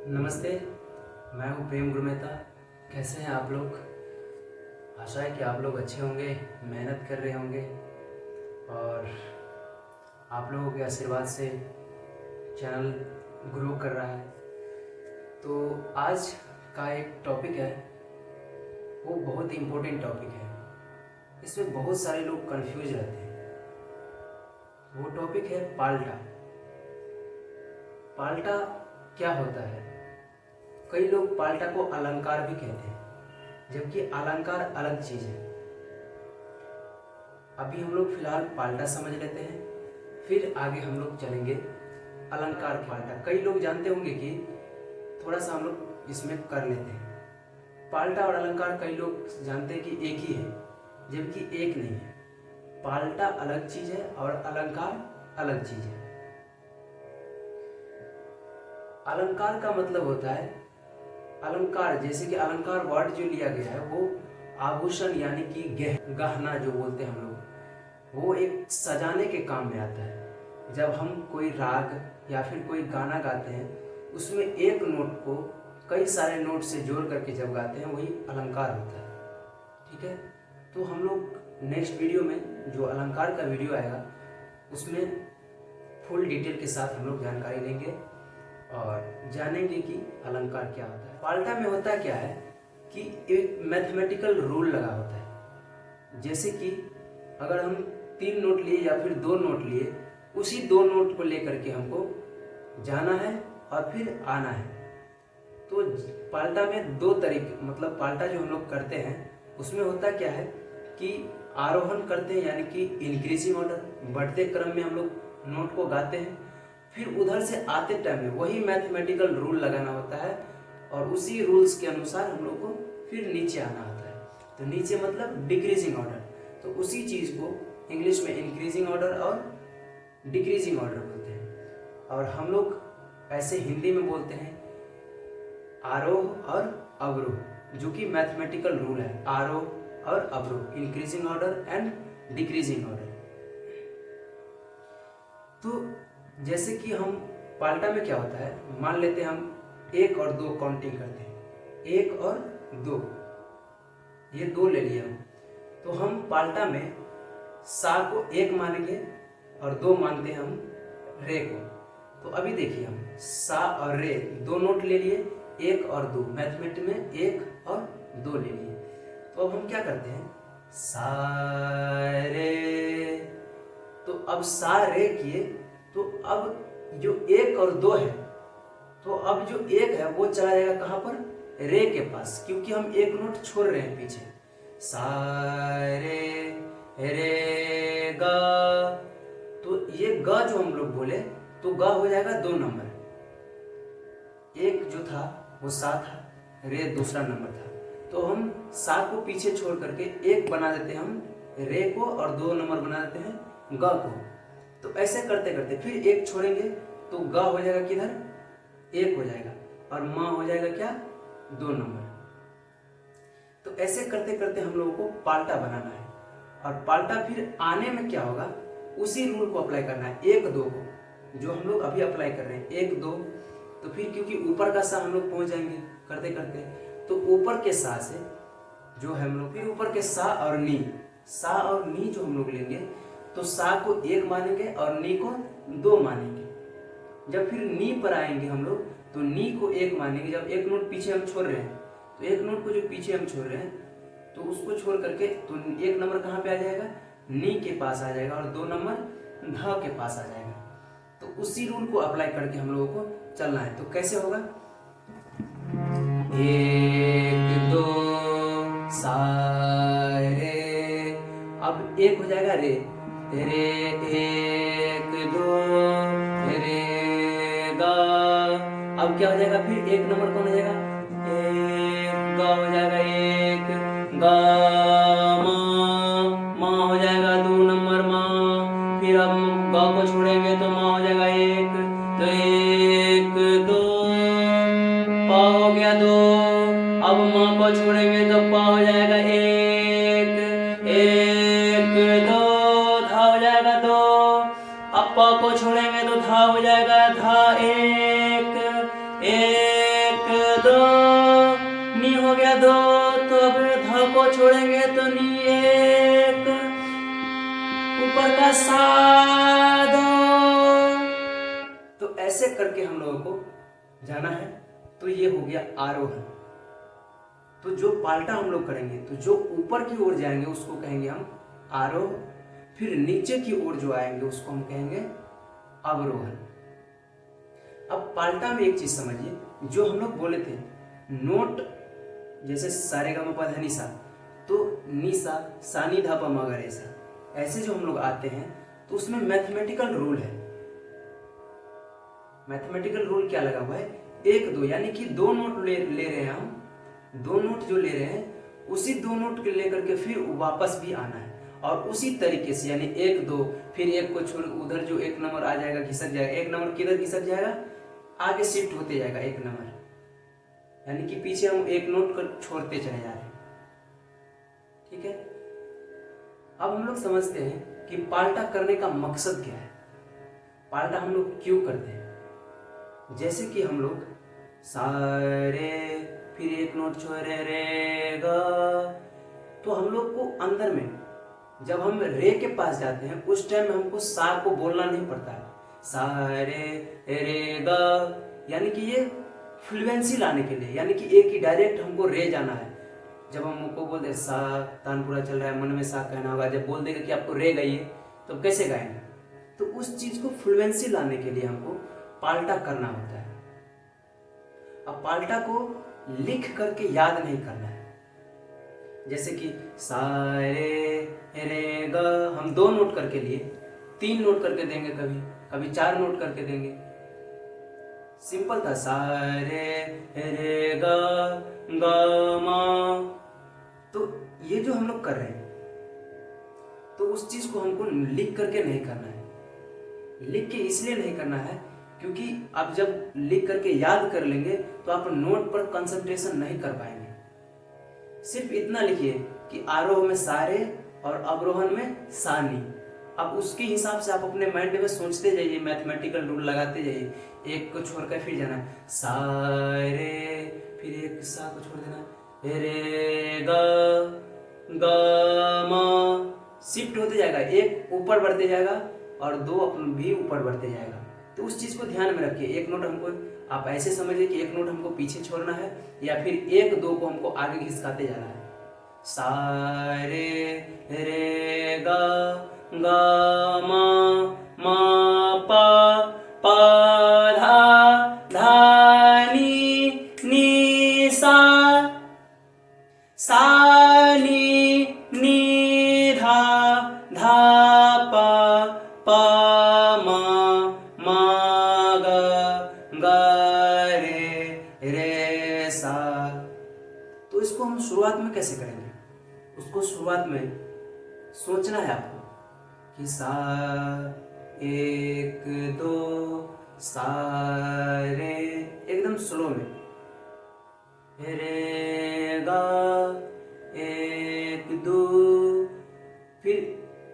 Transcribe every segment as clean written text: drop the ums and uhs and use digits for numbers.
नमस्ते, मैं हूँ प्रेम गुरु मेहता। कैसे हैं आप लोग? आशा है कि आप लोग अच्छे होंगे, मेहनत कर रहे होंगे और आप लोगों के आशीर्वाद से चैनल ग्रो कर रहा है। तो आज का एक टॉपिक है, वो बहुत इम्पोर्टेंट टॉपिक है। इसमें बहुत सारे लोग कंफ्यूज रहते हैं। वो टॉपिक है पाल्टा। पाल्टा क्या होता है? कई लोग पाल्टा को अलंकार भी कहते हैं, जबकि अलंकार अलग चीज है। अभी हम लोग फिलहाल पाल्टा समझ लेते हैं, फिर आगे हम लोग चलेंगे अलंकार पाल्टा। कई लोग जानते होंगे कि थोड़ा सा हम लोग इसमें कर लेते हैं। पाल्टा और अलंकार कई लोग जानते हैं कि एक ही है, जबकि एक नहीं है। पाल्टा अलग चीज है और अलंकार अलग चीज है। अलंकार का मतलब होता है अलंकार, जैसे कि अलंकार वर्ड जो लिया गया है वो आभूषण यानी कि गहना जो बोलते हैं हम लोग, वो एक सजाने के काम में आता है। जब हम कोई राग या फिर कोई गाना गाते हैं, उसमें एक नोट को कई सारे नोट से जोड़ करके जब गाते हैं, वही अलंकार होता है। ठीक है, तो हम लोग नेक्स्ट वीडियो में जो अलंकार का वीडियो आएगा, उसमें फुल डिटेल के साथ हम लोग जानकारी लेंगे और जानेंगे कि अलंकार क्या होता है। पाल्टा में होता क्या है कि एक मैथमेटिकल रूल लगा होता है। जैसे कि अगर हम 3 नोट लिए या फिर 2 नोट लिए, उसी 2 नोट को लेकर के हमको जाना है और फिर आना है। तो पाल्टा में 2 तरीके, मतलब पाल्टा जो हम लोग करते हैं उसमें होता क्या है कि आरोहण करते हैं, यानी कि इंक्रीजिंग ऑर्डर, बढ़ते क्रम में हम लोग नोट को गाते हैं। फिर उधर से आते टाइम में वही मैथमेटिकल रूल लगाना होता है और उसी रूल्स के अनुसार हम लोग को फिर नीचे आना होता है। तो नीचे मतलब डिक्रीजिंग ऑर्डर। तो उसी चीज को इंग्लिश में इंक्रीजिंग ऑर्डर और डिक्रीजिंग ऑर्डर बोलते हैं, और हम लोग ऐसे हिंदी में बोलते हैं आरोह और अवरोह, जो कि मैथमेटिकल रूल है। आरोह और अवरोह, increasing order and decreasing order. तो जैसे कि हम पाल्टा में क्या होता है, मान लेते हैं हम 1 और 2 काउंटिंग करते हैं, 1 और 2, ये 2 ले लिया हम। तो हम पाल्टा में सा को 1 मानेंगे और 2 मानते हैं हम रे को। तो अभी देखिए, हम सा और रे 2 नोट ले लिए, 1 और 2, मैथमेटिक्स में 1 और 2 ले लिए। तो अब हम क्या करते हैं, सा रे। तो अब सा रे किए, तो अब जो 1 और 2 है, तो अब जो 1 है वो चला जाएगा कहां पर, रे के पास, क्योंकि हम 1 नोट छोड़ रहे हैं पीछे। सा रे गा। तो ये गा जो हम लोग बोले, तो गा हो जाएगा 2 नंबर। 1 जो था वो सा था, रे दूसरा नंबर था। तो हम सा को पीछे छोड़ करके 1 बना देते हैं हम रे को, और 2 नंबर बना देते हैं गा को। तो ऐसे करते करते फिर 1 छोड़ेंगे, तो गा हो जाएगा किधर, 1 हो जाएगा, और माँ हो जाएगा क्या, 2 नंबर। तो ऐसे करते करते हम लोगों को पाल्टा बनाना है। और पाल्टा फिर आने में क्या होगा, उसी रूल को अप्लाई करना है 1 2 को, जो हम लोग अभी अप्लाई कर रहे हैं 1 2। तो फिर क्योंकि ऊपर का सा हम लोग पहुंच जाएंगे करते करते, तो ऊपर के सा से जो है हम लोग, फिर ऊपर के सा और नी, सा और नी जो हम लोग लेंगे, तो सा को 1 मानेंगे और नी को 2 मानेंगे। जब फिर नी पर आएंगे हम लोग, तो नी को 1 मानेंगे। जब 1 नोट पीछे हम छोड़ रहे हैं, तो 1 नोट को जो पीछे हम छोड़ रहे हैं, तो उसको छोड़ करके तो 1 नंबर कहाँ पे आ जाएगा, नी के पास आ जाएगा, और 2 नंबर ध के पास आ जाएगा। तो उसी रूल को अप्लाई करके हम लोगों को चलना है। तो कैसे होगा, 1 2 सा रे। अब 1 हो जाएगा रे, रे 1 2 रे गा। अब क्या हो जाएगा, फिर 1 नंबर कौन हो जाएगा, 1 गा हो जाएगा, 1 गा माँ हो जाएगा, 2 नंबर माँ। फिर हम गा को छोड़ेंगे तो माँ हो जाएगा 1, तो 1 2 पा हो गया 2। अब माँ को छोड़ेंगे तो पा हो जाएगा 1 1 2, धा हो जाएगा 2। अब पा को छोड़ेंगे तो धा हो जाएगा धा 1 1 दो, नी हो गया दो, तो अब ध को छोड़ेंगे तो नी एक, ऊपर का सा दो। तो ऐसे करके हम लोगों को जाना है। तो ये हो गया आरोहण। तो जो पाल्टा हम लोग करेंगे, तो जो ऊपर की ओर जाएंगे उसको कहेंगे हम आरोह, फिर नीचे की ओर जो आएंगे उसको हम कहेंगे अवरोहण। अब पाल्टा में एक चीज समझिए, जो हम लोग बोले थे नोट, जैसे सारे गा मा पा धा नि सा, तो नि सा सा नि धा पा मा गा रे सा, ऐसे जो हम लोग आते हैं, तो उसमें मैथमेटिकल रूल है। मैथमेटिकल रूल क्या लगा हुआ है, एक दो, यानी कि दो नोट ले रहे हैं हम, दो नोट जो ले रहे हैं उसी दो नोट के लेकर के फिर वापस भी आना है, और उसी तरीके से, यानी एक दो, फिर एक को छोड़ उधर जो एक नंबर आ जाएगा घिसक जाएगा, एक नंबर किधर घिसक जाएगा, आगे शिफ्ट होते जाएगा एक नंबर, यानी कि पीछे हम एक नोट को छोड़ते चले जा रहे हैं। ठीक है, अब हम लोग समझते हैं कि पाल्टा करने का मकसद क्या है, पाल्टा हम लोग क्यों करते हैं। जैसे कि हम लोग सारे, फिर एक नोट छोड़े रे गा, तो हम लोग को अंदर में जब हम रे के पास जाते हैं उस टाइम में हमको सा को बोलना नहीं पड़ता है, सा रे गा, यानी कि ये फ्लुएंसी लाने के लिए, यानी कि एक ही डायरेक्ट हमको रे जाना है। जब हम हमको बोल दे सा, तानपुरा चल रहा है, मन में सा कहना होगा, जब बोल देगा कि आपको रे गाइए तो कैसे गाएंगे, तो उस चीज को फ्लुएंसी लाने के लिए हमको पाल्टा करना होता है। अब पाल्टा को लिख करके याद नहीं करना है। जैसे कि सा रे गा हम दो नोट करके लिए, तीन नोट करके देंगे, कभी कभी चार नोट करके देंगे, सिंपल था, सा रे गा गा मा। तो ये जो हम लोग कर रहे हैं, तो उस चीज को हमको लिख करके नहीं करना है। लिख के इसलिए नहीं करना है क्योंकि आप जब लिख करके याद कर लेंगे तो आप नोट पर कंसंट्रेशन नहीं कर पाएंगे। सिर्फ इतना लिखिए कि आरोह में सारे और अवरोहण में सानी। अब उसके हिसाब से आप अपने माइंड में सोचते जाइए, मैथमेटिकल रूल लगाते जाइए, एक को छोड़कर फिर जाना सारे, फिर एक सा को छोड़ देना रे गा गा मा, शिफ्ट होते जाएगा, एक ऊपर बढ़ते जाएगा और दो भी ऊपर बढ़ते जाएगा। तो उस चीज को ध्यान में रखिए। एक नोट हमको, आप ऐसे समझिए कि एक नोट हमको पीछे छोड़ना है या फिर एक दो को हमको आगे घिसकाते जाना है। सा रे गा गा मा पा धा नी सा नी धा पा मा गा रे सा। तो इसको हम शुरुआत में कैसे करेंगे, उसको शुरुआत में सोचना है आपको कि सा एक दो, सा रे, एकदम स्लो में, रे गा एक दो, फिर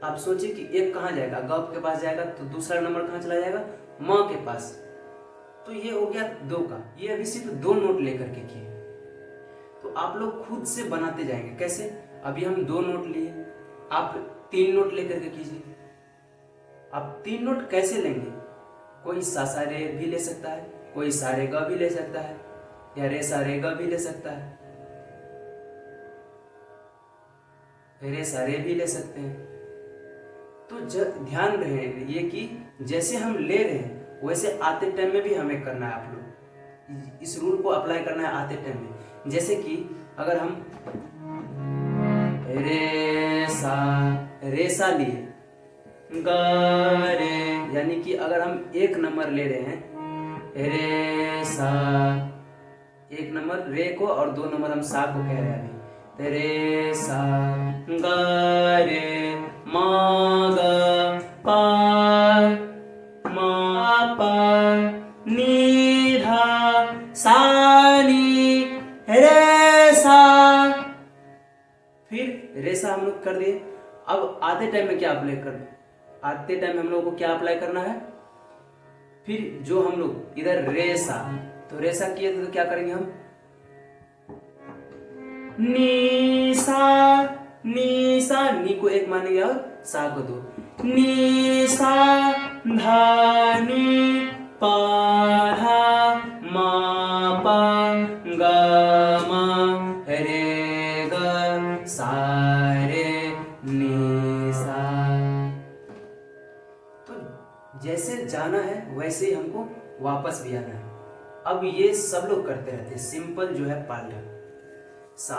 आप सोचिए कि एक कहाँ जाएगा, ग के पास जाएगा, तो दूसरा नंबर कहाँ चला जाएगा, म के पास। तो ये हो गया दो का, ये अभी सिर्फ दो नोट लेकर के किए। तो आप लोग खुद से बनाते जाएंगे। कैसे, अभी हम दो नोट लिए, आप तीन नोट लेकर के कीजिए। आप तीन नोट कैसे लेंगे, कोई सा रे भी ले सकता है, कोई सा रे गा भी ले सकता है, या रे सा रे गा भी ले सकता है, रे सा रे भी ले सकते हैं। तो ध्यान रहे ये कि जैसे हम ले रहे हैं वैसे आते टाइम में भी हमें करना है। आप लोग इस रूल को अप्लाई करना है आते टाइम में। जैसे कि अगर हम रे सा लिए, गा रे, यानी कि अगर हम एक नंबर ले रहे हैं, रे सा, एक नंबर रे को और दो नंबर हम सा को कह रहे हैं अभी, रे सा गा रे मा गा पा नी धा सा नी रे सा। फिर रेसा हम लोग कर दिए। अब आते टाइम में क्या अप्लाई करना, आते टाइम में हम लोग को क्या अप्लाई करना है, फिर जो हम लोग इधर रेसा, तो रेसा किए तो क्या करेंगे हम, नी सा, नी सा, नी को एक मानेंगे और सा को दो, नी सा धा नी पा धा मा पा गा मा रे ग सा रे नी सा। तो जैसे जाना है वैसे ही हमको वापस भी आना है। अब ये सब लोग करते रहते हैं, सिंपल जो है पाल्टा, सा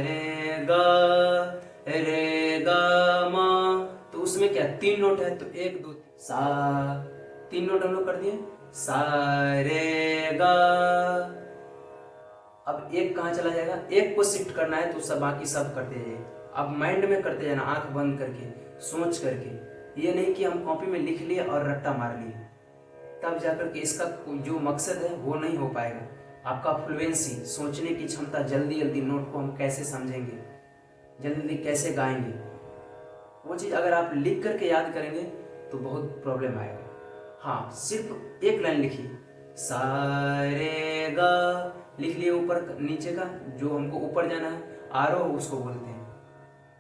रे ग मा, तो उसमें क्या 3 नोट है, तो 1 2 सा, 3 नोट हम लोग कर दिए, सा रे ग। अब एक कहाँ चला जाएगा, एक को शिफ्ट करना है तो सब बाकी सब करते जाइए। अब माइंड में करते जाना, आंख बंद करके, सोच करके, ये नहीं कि हम कॉपी में लिख लिए और रट्टा मार लिए, तब जाकर के इसका जो मकसद है वो नहीं हो पाएगा। आपका फ्लुएंसी, सोचने की क्षमता, जल्दी जल्दी नोट को हम कैसे समझेंगे, जल्दी जल्दी कैसे गाएंगे, वो चीज़ अगर आप लिख करके याद करेंगे तो बहुत प्रॉब्लम आएगा। हाँ, सिर्फ एक लाइन लिखिए, सा रे गा लिख लिए, ऊपर नीचे का जो हमको ऊपर जाना है आरोह उसको बोलते हैं,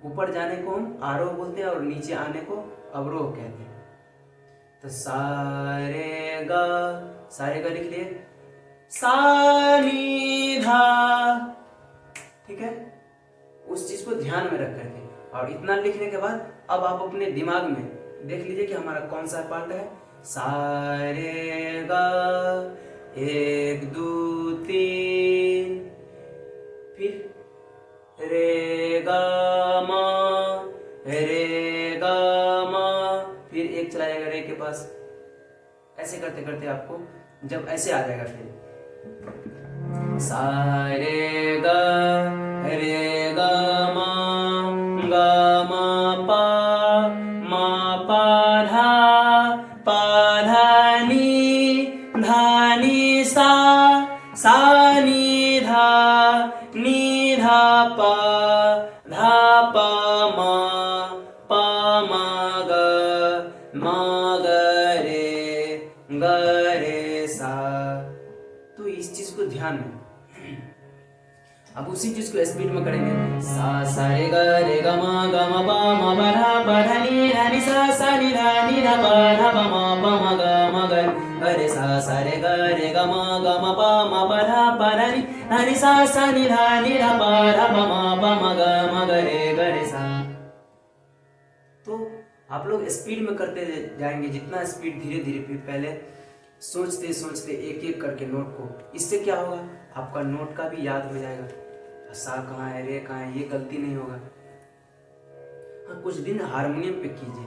ऊपर जाने को हम आरोह बोलते हैं और नीचे आने को अवरोह कहते हैं। तो सारे गा लिख लिए, सा नी धा, ठीक है, उस चीज को ध्यान में रख करके। और इतना लिखने के बाद अब आप अपने दिमाग में देख लीजिए कि हमारा कौन सा पार्ट है, सा रे गा 1 2 3, फिर रे गा मा, फिर एक चला जाएगा रे के पास। ऐसे करते करते आपको जब ऐसे आ जाएगा, फिर सा रे गा मा पा धा नी सा नी धा पा मा ग रे सा। तो इस चीज को ध्यान में, अब उसी चीज को स्पीड में करेंगे, सा रे ग मा पा धा नी सा नी धा पा मा ग रे सा रे ग मा पा धा नी सा नी धा पा मा ग रे सा। तो आप लोग स्पीड में करते जाएंगे, जितना स्पीड धीरे धीरे, फिर पहले सोचते सोचते एक एक करके नोट को, इससे क्या होगा, आपका नोट का भी याद हो जाएगा, सा कहाँ है, रे कहाँ है, ये गलती नहीं होगा। हाँ, कुछ दिन हारमोनियम पे कीजिए,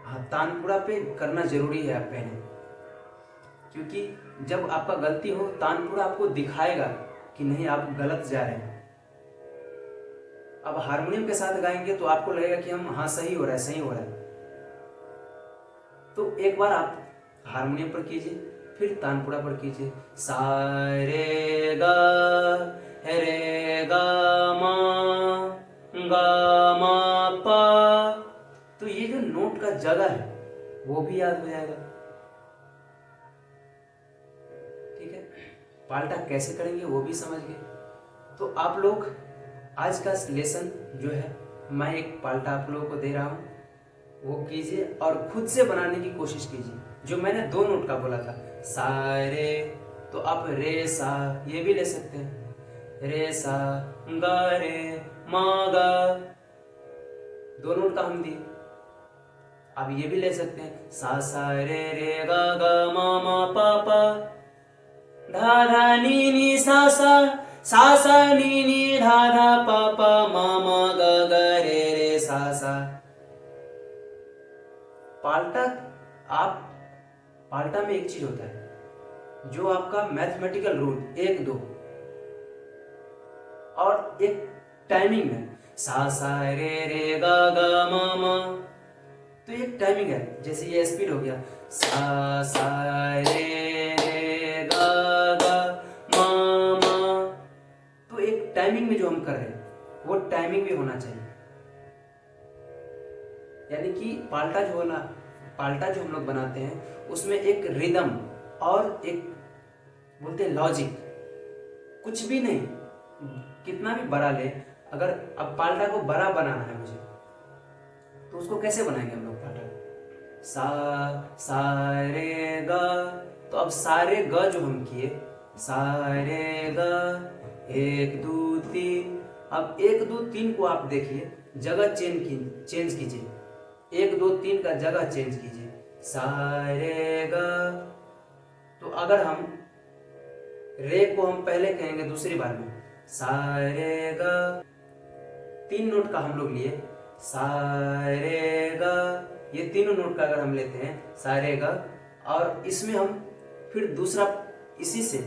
हाँ, तानपुरा पे करना जरूरी है पहले, क्योंकि जब आपका गलती हो तानपुरा आपको दिखाएगा कि नहीं आप गलत जा रहे हैं। अब हारमोनियम के साथ गाएंगे तो आपको लगेगा कि हम हाँ सही हो रहा है, सही हो रहा है। तो एक बार आप हारमोनियम पर कीजिए, फिर तानपुरा पर कीजिए, सा रे गा मा पा, तो ये जो नोट का जगह है वो भी याद हो जाएगा। ठीक है, पाल्टा कैसे करेंगे वो भी समझ गए। तो आप लोग आज का लेसन जो है मैं एक पाल्टा आप लोगों को दे रहा हूँ, वो कीजिए और खुद से बनाने की कोशिश कीजिए। जो मैंने 2 नोट का बोला था, सा रे, तो आप रे सा ये भी ले सकते हैं, रे सा गा रे मा गा, 2 नोट का हम दिए। आप ये भी ले सकते हैं, सा रे गा मा पा धा नी सा नी धा पा मा ग रे सा। पाल्टा में एक चीज होता है, जो आपका मैथमेटिकल रूल 1 2 और एक टाइमिंग है, सा रे गा मा, तो एक टाइमिंग है। जैसे ये स्पीड हो गया, सा रे गा मा, तो एक टाइमिंग में जो हम कर रहे हैं वो टाइमिंग भी होना चाहिए। यानी कि पाल्टा जो हम लोग बनाते हैं उसमें एक रिदम और एक बोलते हैं लॉजिक, कुछ भी नहीं, कितना भी बड़ा ले, अगर अब पाल्टा को बड़ा बनाना है मुझे, तो उसको कैसे बनाएंगे हम लोग पाल्टा? सा रे ग। तो अब सारे ग जो हम किए, सारे ग, एक दो तीन। अब एक दो तीन को आप देखिए, जगह चेंज कीजिए, एक दो तीन का जगह चेंज कीजिए, सारे ग। तो अगर हम रे को हम पहले कहेंगे दूसरी बार में, सारे ग, तीन नोट का हम लोग लिए, सारे ग, ये तीनों नोट का अगर हम लेते हैं सारे ग, और इसमें हम फिर दूसरा इसी से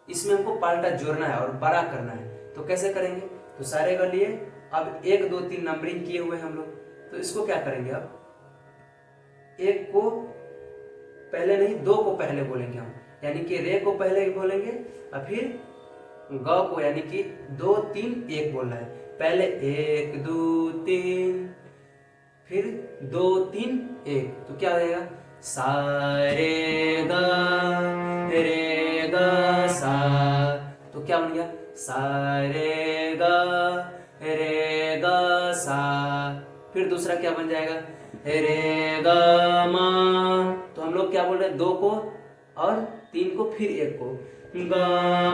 इसमें हमको पाल्टा जोड़ना है और बड़ा करना है, तो कैसे करेंगे? तो सारे ग लिए, अब एक दो तीन नंबरिंग किए हुए हम लोग, तो इसको क्या करेंगे? अब एक को पहले नहीं, दो को पहले बोलेंगे हम, यानी कि रे को पहले बोलेंगे और फिर ग को, यानी कि दो तीन एक बोलना है। पहले एक दो तीन, फिर दो तीन एक, तो क्या हो जाएगा? सारे ग रे ग सा। तो क्या बन गया? सारे ग रे ग सा। फिर दूसरा क्या बन जाएगा? रे ग मा। तो हम लोग क्या बोल रहे हैं? दो को और तीन को फिर एक को, ग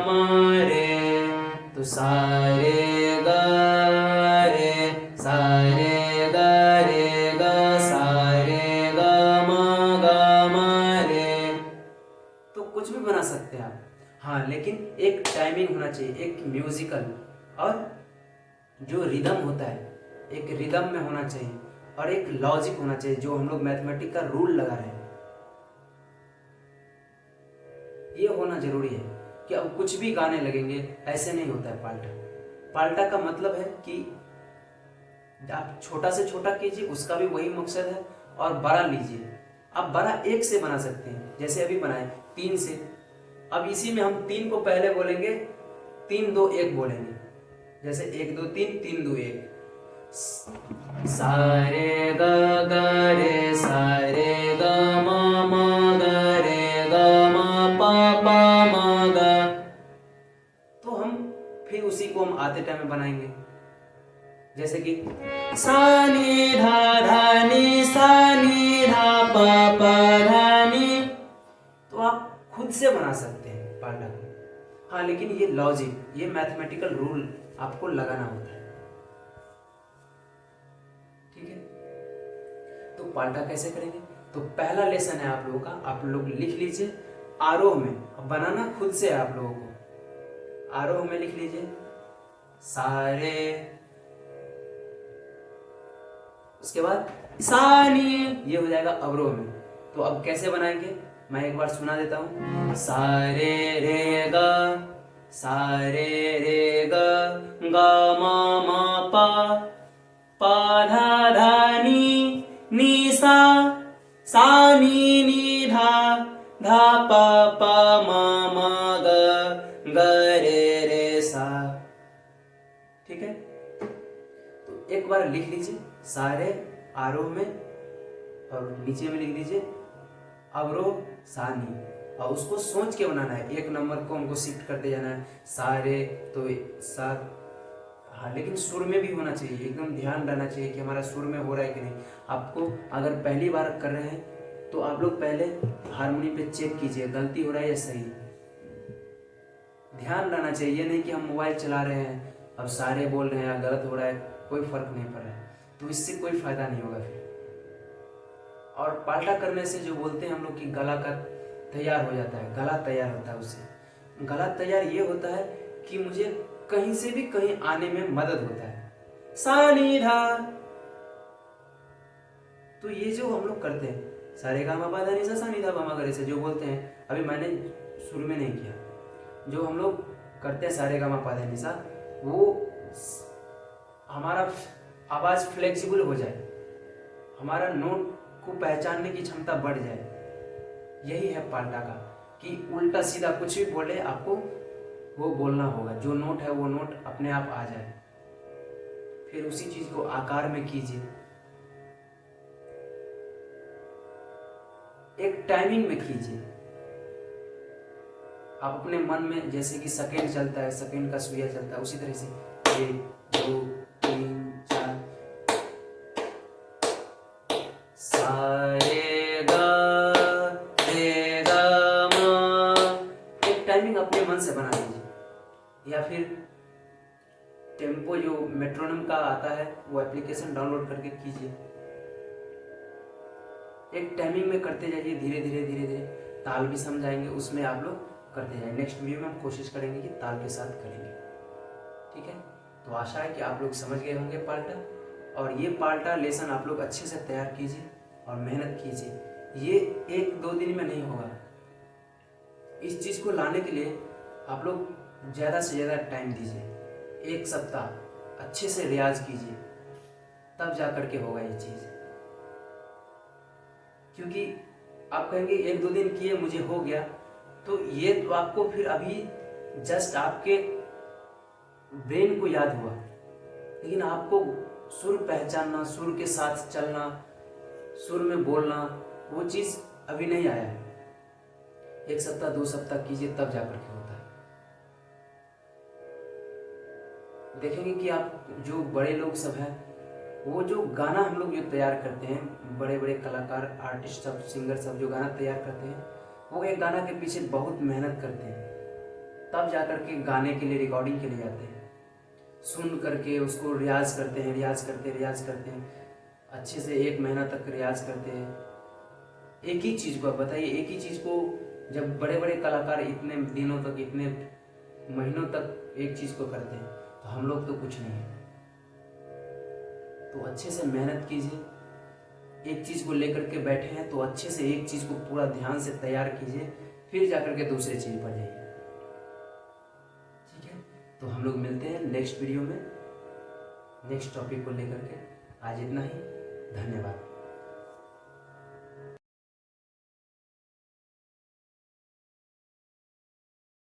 मा रे। तो सारे ग रे, सारे ग रे ग, सारे ग मा रे। तो कुछ भी बना सकते हैं आप, हाँ, लेकिन एक टाइमिंग होना चाहिए, एक म्यूजिकल, और जो रिदम होता है एक रिदम में होना चाहिए, और एक लॉजिक होना चाहिए, जो हम लोग मैथमेटिक का रूल लगा रहे हैं, ये होना जरूरी है कि अब कुछ भी गाने लगेंगे, ऐसे नहीं होता है पाल्टा। पाल्टा का मतलब है कि आप छोटा से छोटा कीजिए, उसका भी वही मकसद है, और बड़ा लीजिए। आप बड़ा एक से बना सकते हैं, जैसे अभी बनाए तीन से। अब इसी में हम तीन को पहले बोलेंगे, तीन दो एक बोलेंगे, जैसे एक दो तीन, तीन दो एक, सारे ग ग रे, सारे ग म ग रे ग म पा म ग। तो हम फिर उसी को हम आते टाइम में बनाएंगे, जैसे कि सा नी धा नी, सा नी धा पा धा नी। तो आप खुद से बना सकते हैं पाल्टा को, हाँ, लेकिन ये लॉजिक, ये मैथमेटिकल रूल आपको लगाना होता है, ठीक है? तो पाल्टा कैसे करेंगे? तो पहला लेसन है आप लोगों का, आप लोग लिख लीजिए आरोह में, बनाना खुद से है आप लोगों को। आरोह में लिख लीजिए सारे, उसके बाद सानी, ये हो जाएगा अवरोह में। तो अब कैसे बनाएंगे मैं एक बार सुना देता हूँ। सारे रे ग, सारे रे ग, ग म पा धा नी सा नी धा पा म ग रे सा। ठीक है, तो एक बार लिख लीजिए सारे आरोह में, और नीचे में लिख लीजिए अवरोह सानी, और उसको सोच के बनाना है, एक नंबर को हमको शिफ्ट करते जाना है सारे, तो सा, हाँ, लेकिन सुर में भी होना चाहिए, एकदम ध्यान रहना चाहिए कि हमारा सुर में हो रहा है कि नहीं। आपको अगर पहली बार कर रहे हैं तो आप लोग पहले हारमोनी पे चेक कीजिए गलती हो रहा है या सही, ध्यान रहना चाहिए। ये नहीं कि हम मोबाइल चला रहे हैं अब सारे बोल रहे हैं या गलत हो रहा है, कोई फर्क नहीं पड़ रहा है, तो इससे कोई फायदा नहीं होगा फिर। और पाल्टा करने से जो बोलते हैं हम लोग कि गला का तैयार हो जाता है, गला तैयार होता है उससे। गला तैयार ये होता है कि मुझे कहीं से भी कहीं आने में मदद होता है। सा नी धा, तो ये जो हम लोग करते हैं सारे गा मा पा धा नी सा नी धा पा मा गा रे से, जो बोलते हैं अभी मैंने शुरू में नहीं किया, जो हम लोग करते हैं सारे गा मा पा धा नी सा, वो हमारा आवाज फ्लेक्सिबल हो जाए, हमारा नोट को पहचानने की क्षमता बढ़ जाए। यही है पाल्टा का, कि उल्टा सीधा कुछ भी बोले आपको वो बोलना होगा, जो नोट है वो नोट अपने आप आ जाए, फिर उसी चीज को आकार में कीजिए, एक टाइमिंग में कीजिए। आप अपने मन में जैसे कि सेकेंड चलता है, सेकेंड का सुइया चलता है, उसी तरह से 1 2 3 4 सा रे गा रे गा मा। एक टाइमिंग अपने मन से बना लीजिए, या फिर टेम्पो जो मेट्रोनम का आता है वो एप्लीकेशन डाउनलोड करके कीजिए। एक टाइमिंग में करते जाइए, धीरे धीरे धीरे धीरे ताल भी समझाएंगे, उसमें आप लोग करते जाएंगे। नेक्स्ट वीडियो में हम कोशिश करेंगे कि ताल के साथ करेंगे, ठीक है। तो आशा है कि आप लोग समझ गए होंगे पाल्टा, और ये पाल्टा लेसन आप लोग अच्छे से तैयार कीजिए और मेहनत कीजिए। ये 1-2 दिन में नहीं होगा। इस चीज़ को लाने के लिए आप लोग ज़्यादा से ज़्यादा टाइम दीजिए, 1 सप्ताह अच्छे से रियाज कीजिए, तब जा करके होगा ये चीज़। क्योंकि आप कहेंगे 1-2 दिन किए मुझे हो गया, तो ये तो आपको फिर अभी जस्ट आपके ब्रेन को याद हुआ, लेकिन आपको सुर पहचानना, सुर के साथ चलना, सुर में बोलना, वो चीज़ अभी नहीं आया है। 1 सप्ताह 2 सप्ताह कीजिए, तब जाकर के होता है। देखेंगे कि आप जो बड़े लोग सब हैं, वो जो गाना हम लोग जो तैयार करते हैं, बड़े बड़े कलाकार, आर्टिस्ट सब, सिंगर सब जो गाना तैयार करते हैं, वो एक गाना के पीछे बहुत मेहनत करते हैं, तब जाकर के गाने के लिए, रिकॉर्डिंग के लिए जाते हैं। सुन करके उसको रियाज करते हैं, रियाज करते हैं, अच्छे से 1 महीना तक रियाज करते हैं। एक ही चीज़ को, आप बताइए, एक ही चीज़ को जब बड़े बड़े कलाकार इतने दिनों तक, इतने महीनों तक एक चीज़ को करते हैं, तो हम लोग तो कुछ नहीं है। तो अच्छे से मेहनत कीजिए। एक चीज़ को लेकर के बैठे हैं तो अच्छे से एक चीज़ को पूरा ध्यान से तैयार कीजिए, फिर जाकर के दूसरे चीज़ पर जाइए, ठीक है। तो हम लोग मिलते हैं नेक्स्ट वीडियो में, नेक्स्ट टॉपिक को लेकर के। आज इतना ही, धन्यवाद।